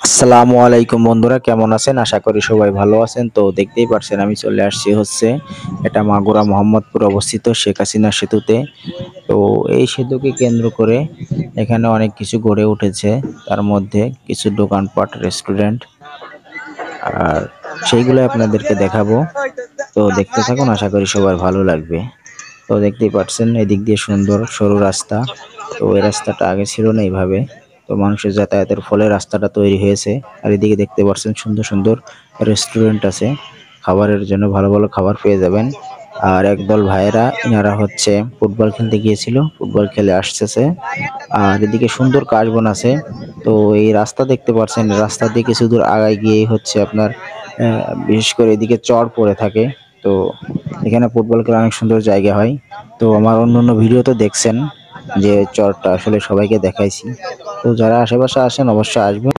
আসসালামু আলাইকুম বন্ধুরা, কেমন আছেন? আশা করি সবাই ভালো আছেন। তো দেখতেই পারছেন আমি চলে আসছি এটা মাগুরা মোহাম্মদপুর অবস্থিত শেখ হাসিনা সেতুতে। তো এই সেতুকে কেন্দ্র করে এখানে অনেক কিছু গড়ে উঠেছে। তার মধ্যে কিছু দোকানপাট, রেস্টুরেন্ট আর সেইগুলো আপনাদেরকে দেখাবো। তো দেখতে থাকুন, আশা করি সবার ভালো লাগবে। তো দেখতেই পাচ্ছেন এদিক দিয়ে সুন্দর সরু রাস্তা। তো এই রাস্তাটা আগে ছিল না এইভাবে। তো মানুষের যাতায়াতের ফলে রাস্তাটা তৈরি হয়েছে। আর এদিকে দেখতে পাচ্ছেন সুন্দর সুন্দর রেস্টুরেন্ট আছে, খাবারের জন্য ভালো ভালো খাবার পেয়ে যাবেন। আর একদল ভাইয়েরা ইনারা ফুটবল খেলতে গিয়েছিল, ফুটবল খেলে আসতেছে। আর এদিকে সুন্দর কাশবন আছে। তো এই রাস্তা দেখতে পাচ্ছেন, রাস্তা দিয়ে কিছু দূর আগায় গিয়েই আপনার বিশেষ করে এদিকে চড় পড়ে থাকে। তো এখানে ফুটবল খেলা অনেক সুন্দর জায়গা হয়। তো আমার অন্যান্য ভিডিওতে দেখছেন যে চরটা আসলে সবাইকে দেখাইছি। তো যারা আশেপাশে আসেন অবশ্যই আসবেন।